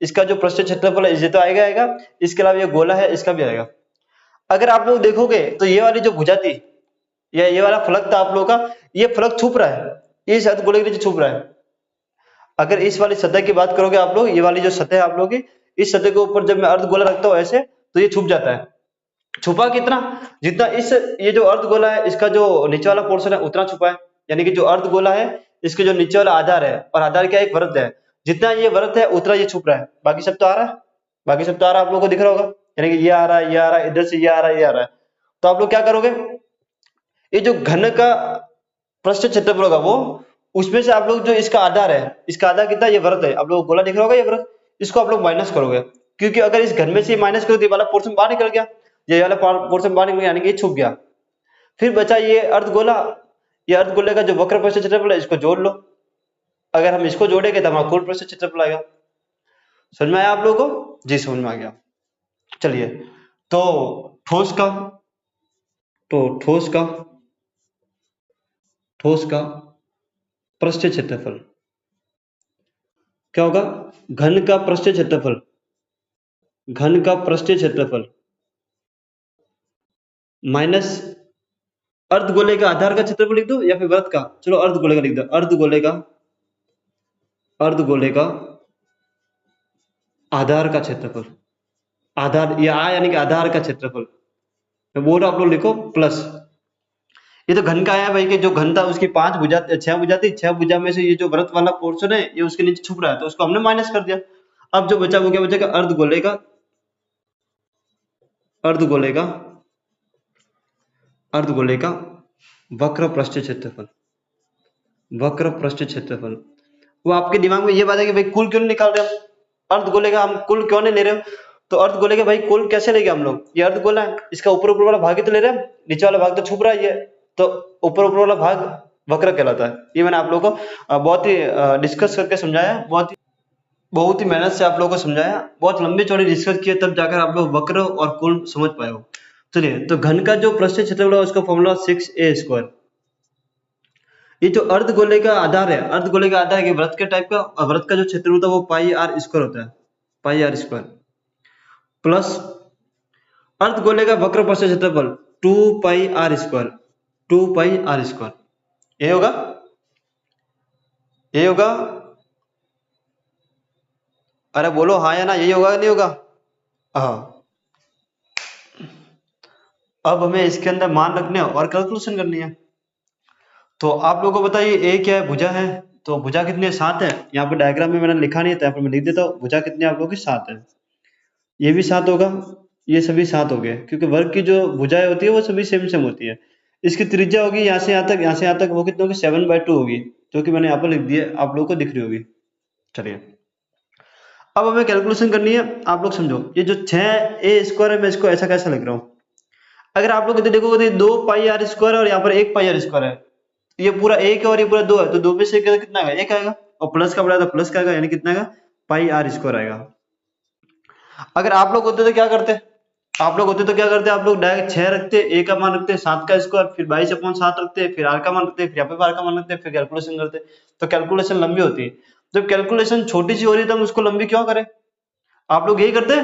इसका जो पृष्ठीय क्षेत्रफल है ये तो आएगा। इसके अलावा ये गोला है इसका भी आएगा। अगर आप लोग देखोगे तो ये वाली जो भुजा थी या ये वाला फलक था आप लोगों का, ये फलक छुप रहा है, इस अर्धगोले के नीचे छुप रहा है। अगर इस वाली सतह की बात करोगे आप लोग, ये वाली जो सतह है आप लोगों की, इस सतह के ऊपर जब मैं अर्धगोला रखता हूँ ऐसे, तो ये छुप जाता है। छुपा कितना, जितना इस ये जो अर्धगोला है इसका जो नीचे वाला पोर्शन है उतना छुपा है। यानी कि जो अर्धगोला है इसके जो नीचे वाला आधार है, और आधार क्या एक वृत्त है, जितना ये वृत्त है उतना ये छुप रहा है। बाकी सब तो आ रहा है, बाकी सब तो आ रहा है, आप लोगों को दिख रहा होगा। यानी कि ये आ रहा है, ये आ रहा है, इधर से ये आ रहा है, ये आ रहा है। तो आप लोग क्या करोगे, ये जो घन का पृष्ठ क्षेत्रफल होगा वो, उसमें से आप लोग जो इसका आधार है, इसका आधार कितना, ये वृत्त है, आप लोग गोला दिख रहा होगा ये वृत्त, इसको आप लोग माइनस करोगे। क्योंकि अगर इस घन में से माइनस करोगे तो ये वाला पोर्शन बाहर निकल गया, ये वाला पोर्शन बाहर निकल गया, यानी कि ये छुप गया। फिर बचा ये अर्धगोला, ये अर्धगोले का जो वक्र पृष्ठ क्षेत्रफल है इसको जोड़ लो। अगर हम इसको जोड़ेंगे तो हमारा कुल पृष्ठ क्षेत्रफल आएगा। समझ में आया आप लोगों को, जी समझ में आ गया। चलिए, तो ठोस का, तो ठोस का ठोस का पृष्ठीय क्षेत्रफल क्या होगा? घन का पृष्ठीय क्षेत्रफल, घन का पृष्ठीय क्षेत्रफल माइनस अर्धगोले का आधार का क्षेत्रफल लिख दो या फिर वृत्त का, चलो अर्धगोले का लिख दो, अर्धगोले का आधार का क्षेत्रफल, आधार या आ यानी कि आधार का क्षेत्रफल, मैं बोल रहा हूं आप लोग लिखो प्लस। ये तो घन का है भाई कि जो घन था उसकी 5 भुजा 6 भुजा थी, 6 भुजा में से ये जो वृत्त वाला पोर्शन है ये उसके नीचे छुप रहा है तो उसको हमने माइनस कर दिया। अब जो बचा वो क्या बचेगा? अर्धगोले का, अर्धगोले का, अर्धगोले का वक्र पृष्ठीय क्षेत्रफल, वक्र पृष्ठीय क्षेत्रफल। वो आपके दिमाग में ये बात है कि भाई कुल क्यों नहीं निकाल रहे हम? अर्धगोले का हम कुल क्यों नहीं ले रहे हो? तो अर्धगोले का भाई कुल कैसे लेंगे हम लोग? ये अर्धगोला है, इसका ऊपर ऊपर वाला भाग ही तो ले रहे हैं, नीचे वाला भाग तो छुप रहा है ये, तो ऊपर ऊपर वाला भाग वक्र कहलाता है। ये मैंने आप लोगों को बहुत ही डिस्कस करके समझाया, बहुत ही मेहनत से आप लोगों को समझाया, बहुत लंबी चौड़ी डिस्कस किए तब जाकर आप लोग वक्र और कुल समझ पाए हो। चलिए, तो घन का जो पृष्ठीय क्षेत्रफल है उसका फॉर्मूला 6a²। ये जो अर्धगोले का आधार है, अर्धगोले का आधार है वृत्त के टाइप का, और वृत्त का जो क्षेत्र होता है वो पाई आर स्क्वायर होता है, पाई आर स्क्वायर प्लस अर्धगोले का वक्र पृष्ठीय क्षेत्रफल 2 pi r square, 2 pi r square. ये होगा, ये होगा, अरे बोलो हाँ या ना, यही होगा नहीं होगा? हाँ। अब हमें इसके अंदर मान रखने हैं और कैलकुलेशन करनी है। तो आप लोगों को बताइए ए क्या है? भुजा है, तो भुजा कितनी है? 7 है। यहाँ पर डायग्राम में मैंने लिखा नहीं है तो यहाँ पर मैं लिख देता हूँ, भुजा कितनी है आप लोगों की? 7 है। ये भी 7 होगा, ये सभी 7 हो गए, क्योंकि वर्ग की जो भुजाएं होती है वो सभी सेम सेम होती है। इसकी त्रिज्या होगी यहाँ से यहाँ तक, यहाँ से यहाँ तक, वो कितनी होगी? 7/2 होगी, जो कि मैंने यहाँ पर लिख दी है, आप लोगों को दिख रही होगी। चलिए, अब हमें कैलकुलेशन करनी है। आप लोग समझो, ये जो 6a² है मैं इसको ऐसा कैसा लिख रहा हूँ? अगर आप लोग इधर देखोगे तो 2 पाई आर स्क्वायर और यहाँ पर 1 पाई आर स्क्वायर है, ये पूरा 1 है और ये पूरा 2 है, तो 2 में से कितना आएगा? 1 आएगा, और प्लस का बड़ा था प्लस का आएगा, यानी कितना आएगा? पाई आर स्क्वायर आएगा। अगर आप लोग होते तो क्या करते? आप लोग होते तो क्या करते? आप लोग डायरेक्ट 6 रखते, a का मान रखते, 7 का स्क्वायर, फिर 22/7 रखते, फिर r का मान रखते, फिर यहाँ पे r का मान रखते, फिर कैलकुलेशन करते। तो कैलकुलेशन लंबी होती है। जब कैलकुलेशन छोटी सी हो रही है तो हम उसको लंबी क्यों करें? आप लोग यही करते?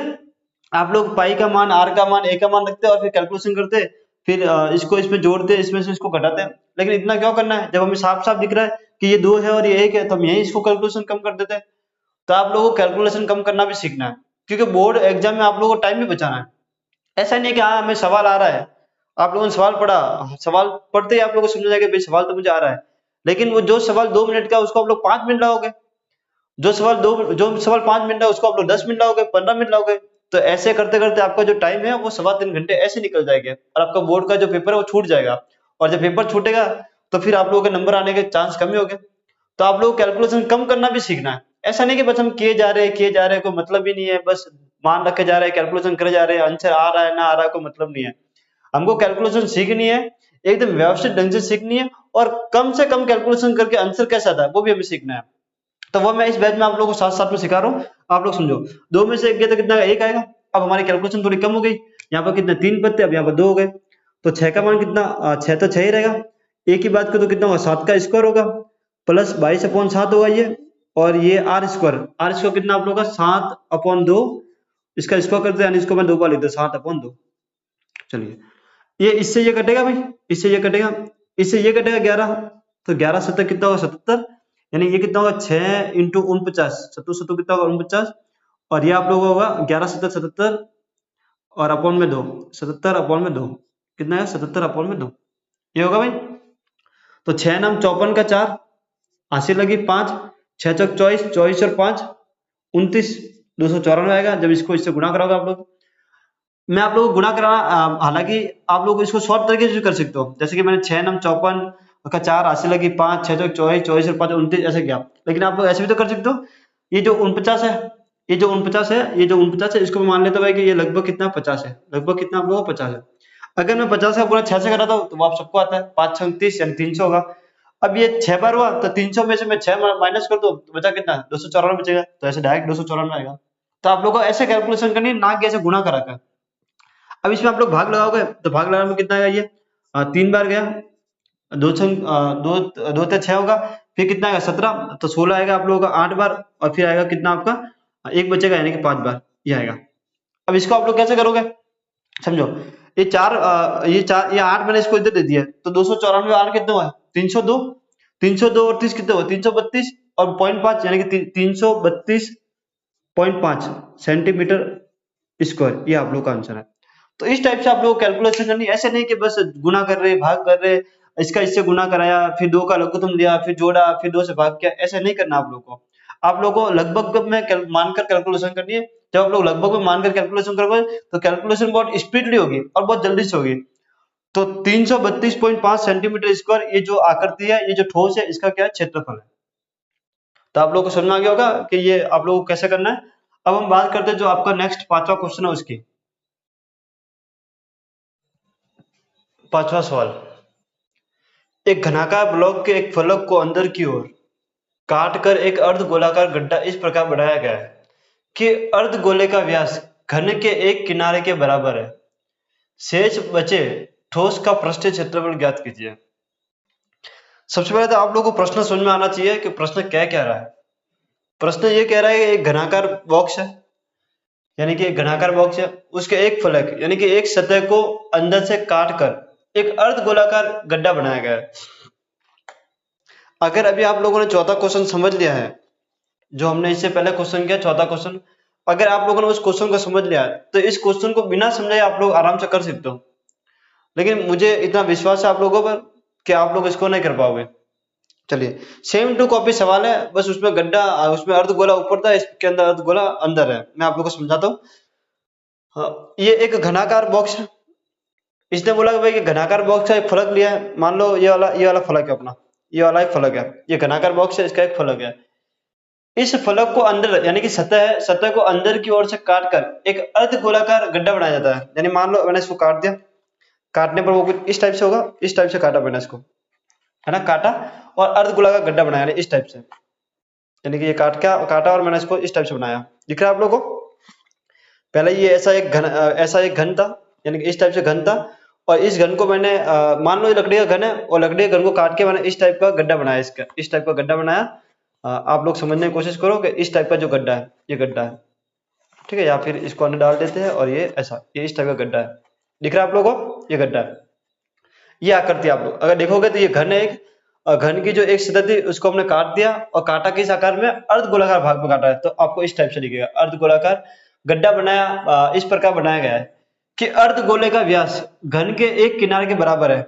आप लोग पाई का मान, r का मान, a का मान रखते और फिर कैलकुलेशन करते, फिर इसको इसमें जोड़ते, इसमें से इसको घटाते। लेकिन इतना क्यों करना है? जब हमें साफ साफ दिख रहा है कि ये 2 है और ये 1 है, तो हम यही इसको कैलकुलेशन कम कर देते हैं। तो आप लोगों को कैलकुलेशन कम करना भी सीखना है, क्योंकि बोर्ड एग्जाम में आप लोगों को टाइम भी बचाना है। ऐसा नहीं है कि हाँ हमें सवाल आ रहा है, आप लोगों ने सवाल पढ़ा, सवाल पढ़ते ही आप लोगों को समझ जाएगा भाई सवाल तो मुझे आ रहा है, लेकिन वो जो सवाल 2 मिनट का उसको आप लोग 5 मिनट लगाओगे, जो सवाल 5 मिनट का उसको आप लोग 10 मिनट लगाओगे, 15 मिनट लगाओगे। तो ऐसे करते करते आपका जो टाइम है वो 3.25 घंटे ऐसे निकल जाएंगे, और आपका बोर्ड का जो पेपर है वो छूट जाएगा। और जब पेपर छूटेगा तो फिर आप लोगों के नंबर आने के चांस कम ही हो गए। तो आप लोग कैलकुलेशन कम करना भी सीखना है। ऐसा नहीं कि बस हम किए जा रहे हैं, कोई मतलब ही नहीं है, बस मान रखे जा रहे हैं, कैलकुलेशन करे जा रहे हैं, आंसर आ रहा है ना आ रहा है कोई मतलब नहीं है। हमको कैलकुलेशन सीखनी है, एकदम व्यवस्थित ढंग से सीखनी है, और कम से कम कैलकुलेशन करके आंसर कैसा आता है वो भी हमें सीखना है। तो वो मैं इस बैच में आप लोगों को साथ साथ में सिखा रहा हूँ। आप लोग समझो, 2 में से 1 गया तो कितना आएगा? 1 आएगा। अब हमारी कैलकुलेशन थोड़ी कम हो गई, यहाँ पर कितने 3 पद थे, अब यहाँ पर 2 हो गए। तो 6 का मान कितना? 6 तो 6 ही रहेगा। एक ही बात को तो कितना होगा? 7 का स्क्वायर होगा, प्लस 22/7 होगा ये, और ये आर स्क्वायर, आर स्क्वायर कितना आप लोगों का? 7/2, इसका स्क्वायर करते हैं, यानी इसको मैं 2 बार लिख दो, 7/2। चलिए, ये इससे ये कटेगा भाई, इससे ये कटेगा, इससे ये कटेगा 11, तो 11 7 कितना होगा? 77, यानी ये कितना होगा? 6 इंटू 49, 7 कितना होगा? 49, और ये आप लोगों का होगा 11 7 77, और अपॉन में 2, 77 अपॉन में 2, कितना है? 77 अपॉन में 2, ये होगा भाई। तो 6 नाम 54 का 4, हासिल लगी 5, 6 चौक 24, 24 और 5 29, 294 आएगा जब इसको इससे गुणा कराओगे आप लोग। मैं आप लोगों को गुणा कराना, हालांकि आप लोग इसको शॉर्ट तरीके से कर सकते हो, जैसे कि मैंने 6 नम 54 का 4, हासिल लगी 5, 6 चौक 24, 24 और 5 29 ऐसे किया। लेकिन आप लोग ऐसे भी तो कर सकते हो, ये जो 49 है, ये जो 49 है, ये जो 49 है, इसको मैं मान लेता हूँ कि ये लगभग कितना? 50 है, लगभग कितना आप लोगों को? 50 है। अगर मैं 50 का पूरा 6 से कराता हूँ तो वो आप सबको आता है, 5 6 30 यानी 300 होगा। अब ये 6 बार हुआ तो 300 में से मैं 6 माइनस कर दूं तो बचा कितना? 294 बचेगा, तो ऐसे डायरेक्ट 294 आएगा। तो आप लोगों को ऐसे कैलकुलेशन करनी है, ना कि ऐसे गुणा करा कर। अब इसमें आप लोग भाग लगाओगे तो भाग लगाने में कितना आएगा? ये 3 बार गया, दो छंग दो दो ते 6 होगा, फिर कितना आएगा 17, तो 16 आएगा आप लोगों का 8 बार, और फिर आएगा कितना आपका एक बचेगा यानी कि 5 बार ये आएगा। अब इसको आप लोग कैसे करोगे समझो, ये 8 मैंने इसको इधर दे दिया है, तो 294 8 कितने हुआ 302, 302 और 30 कितने हुआ 332 और 0.5 यानी कि 332.5 सेंटीमीटर स्क्वायर, ये आप लोग का आंसर है। तो इस टाइप से आप लोग कैलकुलेशन करनी, ऐसे नहीं कि बस गुना कर रहे भाग कर रहे, इसका इससे गुना कराया फिर 2 का लघुत्तम लिया फिर जोड़ा फिर 2 से भाग किया, ऐसे नहीं करना आप लोग को। आप लोग को लगभग में मानकर कैलकुलेशन करनी है। जब आप लोग लगभग में मानकर कैलकुलेशन करोगे तो कैलकुलेशन बहुत स्पीडली होगी और बहुत जल्दी से होगी। तो 332.5 सेंटीमीटर स्क्वायर ये जो आकृति है, ये जो ठोस है, इसका क्या है क्षेत्रफल है। तो आप लोगों को समझ में आ गया होगा कि ये आप लोगों को कैसे करना है। अब हम बात करते हैं जो आपका नेक्स्ट 5वां क्वेश्चन है उसकी। 5वां सवाल, एक घनाकार ब्लॉक के एक फलक को अंदर की ओर काट कर एक अर्ध गोलाकार गड्ढा इस प्रकार बनाया गया है कि अर्ध गोले का व्यास घन के एक किनारे के बराबर है। शेष बचे ठोस का पृष्ठीय क्षेत्रफल ज्ञात कीजिए। सबसे पहले तो आप लोगों को प्रश्न समझ में आना चाहिए कि प्रश्न क्या कह रहा है। प्रश्न ये कह रहा है कि एक घनाकार बॉक्स है, यानी कि एक घनाकार बॉक्स है, उसके एक फलक यानी कि एक सतह को अंदर से काट कर एक अर्ध गोलाकार गड्ढा बनाया गया है। अगर अभी आप लोगों ने चौथा क्वेश्चन समझ लिया है, जो हमने इससे पहले क्वेश्चन किया चौथा क्वेश्चन, अगर आप लोगों ने उस क्वेश्चन को समझ लिया है तो इस क्वेश्चन को बिना समझे आप लोग आराम से कर सकते हो। लेकिन मुझे इतना विश्वास है आप लोगों पर कि आप लोग इसको नहीं कर पाओगे। चलिए, सेम टू कॉपी सवाल है, बस उसमें गड्ढा, उसमें अर्ध गोला ऊपर था, इसके अंदर अर्ध गोला अंदर है। मैं आप लोग को समझाता हूँ। हाँ, ये एक घनाकार बॉक्स है। इसने बोला कि भाई ये घनाकार बॉक्स का एक फलक लिया है, मान लो ये वाला फलक है अपना, ये वाला एक फलक है, ये घनाकार बॉक्स है, इसका एक फलक है। इस फलक को अंदर यानी कि सतह है, सतह को अंदर की ओर से काट कर एक अर्ध गोलाकार गड्ढा बनाया जाता है। यानी मान लो मैंने इसको काट दिया, काटने पर वो कुछ इस टाइप से होगा, इस टाइप से काटा मैंने इसको, है ना, काटा और अर्ध गोलाकार गड्ढा बनाया यानी इस टाइप से, यानी कि ये काटा और मैंने इसको इस टाइप से बनाया। दिख रहा है आप लोगों को? पहले ये ऐसा एक घन था, यानी कि इस टाइप से घन था, और इस घन को मैंने मान लो ये लकड़ी का घन है, और लकड़ी के घन को काट के मैंने इस टाइप का गड्ढा बनाया, इसका इस टाइप का गड्ढा बनाया। आप लोग समझने की कोशिश करो कि इस टाइप का जो गड्ढा है ये गड्ढा है, ठीक है, या फिर इसको अंदर डाल देते हैं और ये ऐसा, ये इस टाइप का गड्ढा है। दिख रहा है आप लोगों को? ये गड्ढा है, ये आकृति आप लोग अगर देखोगे तो ये घन है एक, और घन की जो एक सतह थी उसको हमने काट दिया, और काटा किस आकार में, अर्ध गोलाकार भाग में काटा है, तो आपको इस टाइप से दिखेगा, अर्ध गोलाकार गड्ढा बनाया। इस प्रकार बनाया गया है कि अर्ध गोले का व्यास घन के एक किनारे के बराबर है।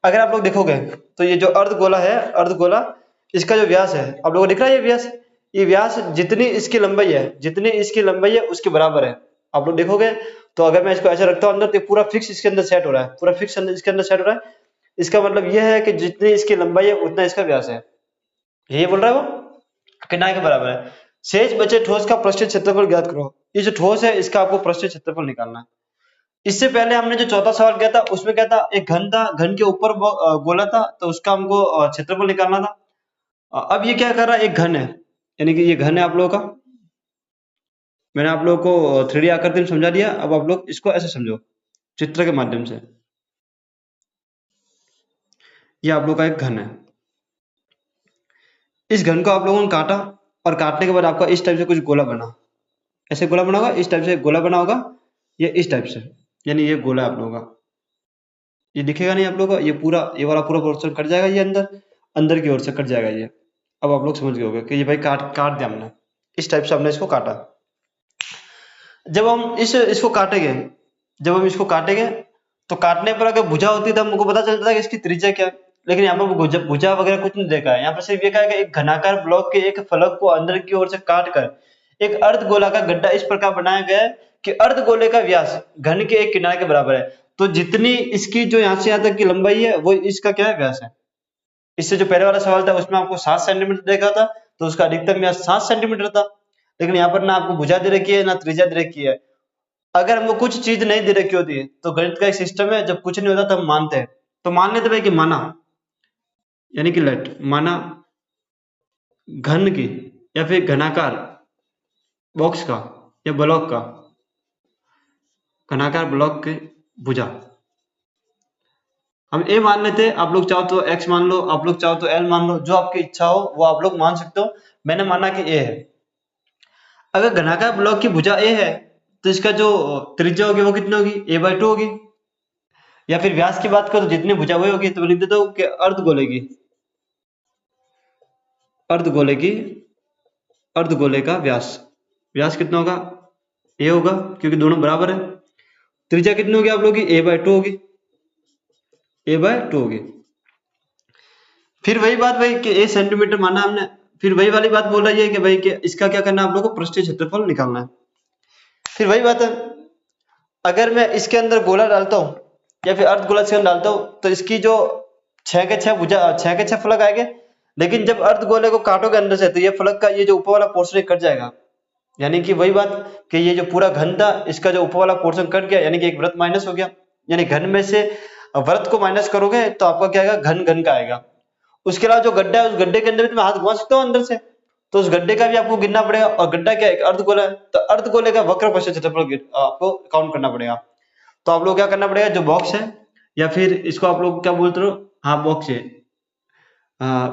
अगर आप लोग देखोगे तो ये जो अर्ध गोला है, अर्ध गोला, इसका जो व्यास है आप लोगों को दिख रहा है, ये व्यास जितनी इसकी लंबाई है, जितनी इसकी लंबाई है उसके बराबर है। आप लोग देखोगे तो अगर मैं इसको ऐसे रखता हूं अंदर, तो पूरा फिक्स इसके अंदर सेट हो रहा है, पूरा फिक्स इसके अंदर सेट हो रहा है। इसका मतलब यह है कि जितनी इसकी लंबाई है उतना इसका व्यास है, यही बोल रहा है वो, किनारे के बराबर है। शेष बचे ठोस का पृष्ठीय क्षेत्रफल ज्ञात करो। ये जो ठोस है इसका आपको पृष्ठीय क्षेत्रफल निकालना है। इससे पहले हमने जो चौथा सवाल किया था उसमें क्या था, एक घन था, घन के ऊपर वो गोला था, तो उसका हमको क्षेत्रफल निकालना था। अब ये क्या कर रहा है, एक घन है, यानी कि ये घन है आप लोगों का। मैंने आप लोगों को 3D आकृति में समझा दिया, अब आप लोग इसको ऐसे समझो चित्र के माध्यम से। ये आप लोग का एक घन है, इस घन को आप लोगों ने काटा, और काटने के बाद आपका इस टाइप से कुछ गोला बना, ऐसे गोला बना होगा, इस टाइप से गोला बना होगा, ये इस टाइप से, यानी ये गोला है आप लोगों का। ये दिखेगा नहीं आप लोगों को, ये पूरा, ये वाला पूरा पोर्शन कट जाएगा, ये अंदर अंदर की ओर से कट जाएगा ये। अब आप लोग समझ गए होंगे कि ये भाई काट काट दिया हमने, इस टाइप से हमने इसको काटा। जब हम इसको काटेंगे, जब हम इसको काटेंगे तो काटने पर अगर भुजा होती तो हमको पता चलता है कि इसकी त्रिज्या क्या है। लेकिन यहाँ पर भुजा वगैरह कुछ नहीं देखा है, यहाँ पर सिर्फ ये कहा है कि एक घनाकार ब्लॉक के एक फलक को अंदर की ओर से काट कर एक अर्ध गोलाकार गड्ढा इस प्रकार बनाया गया है कि अर्ध गोले का व्यास घन के एक किनारे के बराबर है। तो जितनी इसकी जो यहाँ से यहाँ तक की लंबाई है वो इसका क्या है, व्यास है। इससे जो पहले वाला सवाल था उसमें आपको 7 सेंटीमीटर देखा था, तो उसका अधिकतम व्यास 7 सेंटीमीटर था। लेकिन यहाँ पर ना आपको भुजा दे रखी है ना त्रिज्या दे रखी है। अगर हमको कुछ चीज नहीं दे रखी होती तो गणित का एक सिस्टम है, जब कुछ नहीं होता तो हम मानते हैं। तो मान लेते भाई कि माना, यानी कि लेट माना घन की या फिर घनाकार बॉक्स का या ब्लॉक का, घनाकार ब्लॉक की भुजा, हम ए मान लेते हैं, आप लोग चाहो तो एक्स मान लो, आप लोग चाहो तो एल मान लो, जो आपकी इच्छा हो वो आप लोग मान सकते हो। मैंने माना कि ए है। अगर घनाकार ब्लॉक की भुजा ए है तो इसका जो त्रिज्या होगी वो कितनी होगी, a/2 होगी। या फिर व्यास की बात करो तो जितनी भुजा वही होगी, तो लिख देता हूँ कि अर्धगोले का व्यास, व्यास कितना होगा, ए होगा, क्योंकि दोनों बराबर है। त्रिज्या कितनी होगी आप लोगों की, a/2 होगी, a/2 होगी। फिर वही बात भाई कि ए सेंटीमीटर माना हमने, फिर वही वाली बात बोल रही है कि भाई कि इसका क्या करना है, आप लोगों को पृष्ठीय क्षेत्रफल निकालना है। फिर वही बात है, अगर मैं इसके अंदर गोला डालता हूँ या फिर अर्धगोला इसके अंदर डालता हूँ तो इसकी जो 6 के 6 भुजा, 6 के 6 फलक आएंगे। लेकिन जब अर्धगोले को काटोगे अंदर से तो ये फलक का ये जो ऊपर वाला पोर्शन कट जाएगा। यानी कि वही बात कि ये जो पूरा घन था इसका जो ऊपर वाला पोर्शन कट गया, यानी कि एक वृत्त माइनस हो गया। यानी घन में से वृत्त को माइनस करोगे तो आपका क्या आएगा, घन घन का आएगा। उसके अलावा जो गड्ढा है उस गड्ढे के अंदर भी मैं हाथ घुमा सकता हूँ अंदर से, तो उस गड्ढे का भी आपको गिनना पड़ेगा। और गड्ढा क्या है, एक अर्धगोला है, तो अर्धगोले का वक्र पृष्ठ क्षेत्रफल आपको काउंट करना पड़ेगा। तो आप लोग क्या करना पड़ेगा, जो बॉक्स है या फिर इसको आप लोग क्या बोलते हो, हाँ बॉक्स है,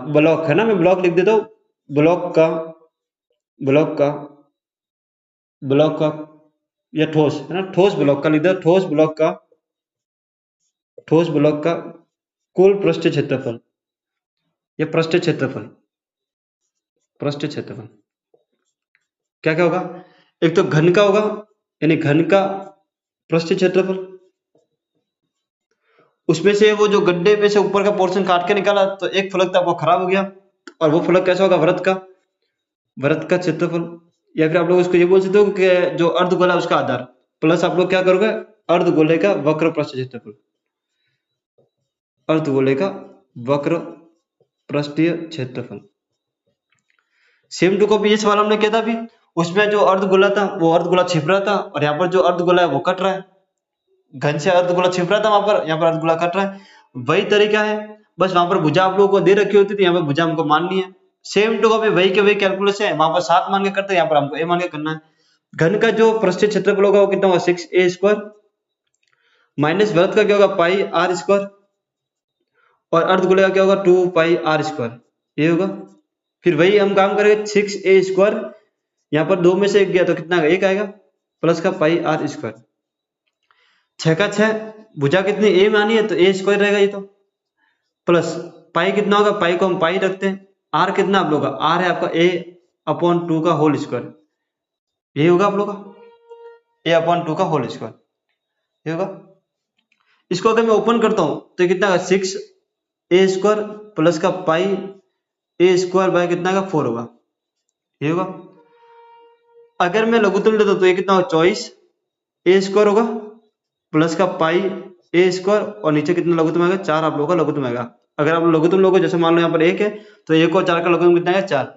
ब्लॉक है ना, मैं ब्लॉक लिख देता हूँ, ब्लॉक का ब्लॉक का ब्लॉक का या ठोस है ना, ठोस ब्लॉक का लिख दो, ठोस ब्लॉक का कुल पृष्ठीय क्षेत्रफल या पृष्ठीय क्षेत्रफल क्या क्या होगा, एक तो घन का होगा, यानी घन का पृष्ठीय क्षेत्रफल, उसमें से वो जो गड्ढे में से ऊपर का पोर्शन काट के निकाला तो एक फलक था वो खराब हो गया, और वो फलक कैसा होगा, वृत्त का क्षेत्रफल। या फिर आप लोग उसको ये बोल सकते हो कि जो अर्धगोला है उसका आधार, प्लस आप लोग क्या करोगे, अर्धगोले का वक्र पृष्ठीय क्षेत्रफल, अर्धगोले का वक्र पृष्ठीय क्षेत्रफल। सेम टू कॉपी ये सवाल हमने किया था अभी, उसमें जो अर्धगोला था वो अर्धगोला छिप रहा था, और यहाँ पर जो अर्धगोला है वो कट रहा है। घन से अर्धगोला छिप रहा था वहां पर, यहाँ पर अर्धगोला कट रहा है। वही तरीका है, बस वहां पर भुजा आप लोगों को दे रखी होती थी, यहाँ पर भुजा हमको माननी है। सेम टू कॉपी वही के वही कैलकुलेशन है, वहां पर 7 मान के करते हैं, यहाँ पर हमको ए मान के करना है। घन का जो पृष्ठीय क्षेत्रफल होगा वो कितना होगा, 6a² माइनस वृत्त का क्या होगा, πr², और अर्धगोले का क्या होगा, 2πr², ये होगा। फिर वही हम काम करेंगे, 6a², यहाँ पर 2 में से 1 गया तो कितना आएगा, 1 आएगा, प्लस का πr², 6 का 6, भुजा कितनी ए मानी है तो a² रहेगा ये तो, प्लस पाई कितना होगा, पाई को हम पाई रखते हैं, आर कितना आप लोग का, आर है आपका a/2 का होल स्क्वायर, ये होगा आप लोग का a/2 का होल स्क्वायर, ये होगा। इसको अगर मैं ओपन करता हूं तो कितना होगा, 6a² प्लस का πa² बाय कितना का 4 होगा, ये होगा। अगर मैं लघुत्तम लेता हूं तो ये कितना होगा, 24a² होगा प्लस का πa² और नीचे कितना लघुत्तम आएगा, 4 आप लोगों का लघुत्तम आएगा। अगर आप लघुत्तम लोगे, जैसे मान लो यहाँ पर 1 है तो 1 और 4 का लघुत्तम कितना है, 4।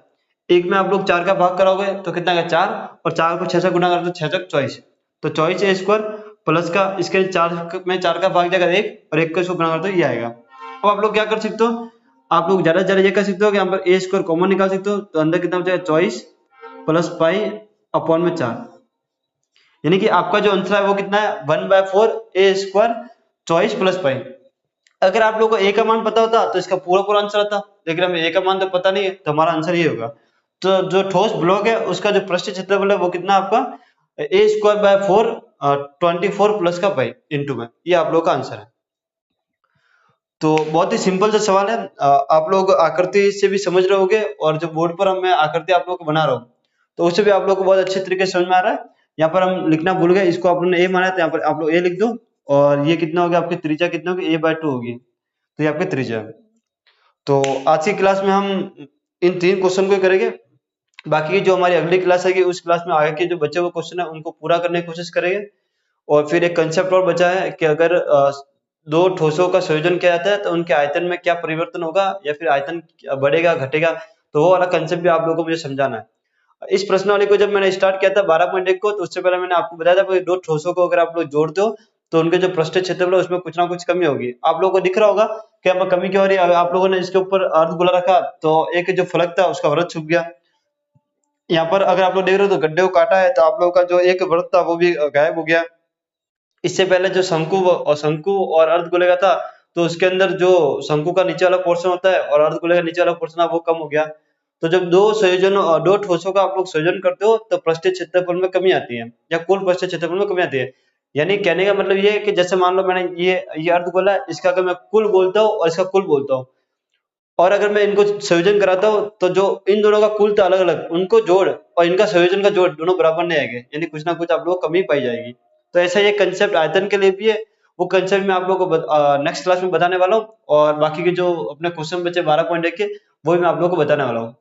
1 में आप लोग 4 का भाग कराओगे तो कितना है, 4, और 4 को 6 से गुणा करते 6 तक 24, तो 24a² प्लस का इसके 4 में 4 का भाग जाएगा 1, और 1 को इसको गुणा करते ये आएगा। अब आप लोग क्या कर सकते हो, आप लोग ज्यादा से ज्यादा ये कर सकते हो कि यहाँ पर a² कॉमन निकाल सकते हो, तो अंदर कितना बचेगा, 24 प्लस π/4, यानी कि आपका जो आंसर है वो कितना है, 1/4 a² 24 प्लस पाई। अगर आप लोगों को a का मान पता होता तो इसका पूरा पूरा आंसर आता, लेकिन हमें a का मान तो पता नहीं है, तो हमारा आंसर ये होगा। तो जो ठोस ब्लॉक है उसका जो पृष्ठीय क्षेत्रफल है वो कितना आपका, a²/4 24 प्लस का पाई इंटू में, ये आप लोग का आंसर है। तो बहुत ही सिंपल सा सवाल है, आप लोग आकृति से भी समझ रहे होगे, और जो बोर्ड पर मैं आकृति आप लोग को बना रहा हूँ तो उससे भी आप लोग को बहुत अच्छे तरीके से समझ में आ रहा है। यहाँ पर हम लिखना भूल गए, इसको आप लोगों ने ए माना है तो यहाँ पर आप लोग ए लिख दो, और ये कितना हो गया, आपकी त्रिज्या कितना होगी, a/2 होगी, तो ये आपकी त्रिज्या है। तो आज की क्लास में हम इन 3 क्वेश्चन को करेंगे, बाकी जो हमारी अगली क्लास है उस क्लास में आगे के जो बचे हुए क्वेश्चन है उनको पूरा करने की कोशिश करेंगे। और फिर एक कंसेप्ट और बचा है कि अगर दो ठोसों का संयोजन किया जाता है तो उनके आयतन में क्या परिवर्तन होगा, या फिर आयतन बढ़ेगा घटेगा, तो वो वाला कंसेप्ट भी आप लोगों को मुझे समझाना है। इस प्रश्नावली को जब मैंने स्टार्ट किया था 12.1 को, तो उससे पहले मैंने आपको बताया था कि दो ठोसों को अगर आप लोग जोड़ते हो तो उनके जो पृष्ठीय क्षेत्रफल है उसमें कुछ ना कुछ कमी होगी। आप लोगों को दिख रहा होगा कि हमें कमी क्या हो रही है, अगर आप लोगों ने इसके ऊपर अर्धगोला रखा तो एक जो फलक था उसका वृत्त छुप गया। यहाँ पर अगर आप लोग देख रहे हो तो गड्ढे को काटा है तो आप लोगों का जो एक वृत्त था वो भी गायब हो गया। इससे पहले जो शंकु और अर्धगोले का था तो उसके अंदर जो शंकु का नीचे वाला पोर्शन होता है और अर्धगोले का नीचे वाला पोर्शन है वो कम हो गया। तो जब दो ठोसों का आप लोग संयोजन करते हो तो पृष्ठीय क्षेत्रफल में कमी आती है या कुल पृष्ठीय क्षेत्रफल में कमी आती है। यानी कहने का मतलब ये है कि जैसे मान लो मैंने ये अर्धगोला है, इसका अगर मैं कुल बोलता हूँ और इसका कुल बोलता हूँ, और अगर मैं इनको संयोजन कराता हूँ तो जो इन दोनों का कुल था अलग अलग, उनको जोड़ और इनका संयोजन का जोड़ दोनों बराबर नहीं आएंगे, यानी कुछ ना कुछ आप लोगों को कमी पाई जाएगी। तो ऐसा ये कंसेप्ट आयतन के लिए भी है, वो कंसेप्ट मैं आप लोगों को नेक्स्ट क्लास में बताने वाला हूँ, और बाकी के जो अपने क्वेश्चन बचे 12.1 के वो भी मैं आप लोगों को बताने वाला हूँ।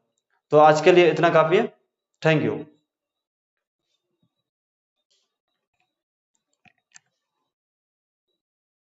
तो आज के लिए इतना काफी है। Thank you.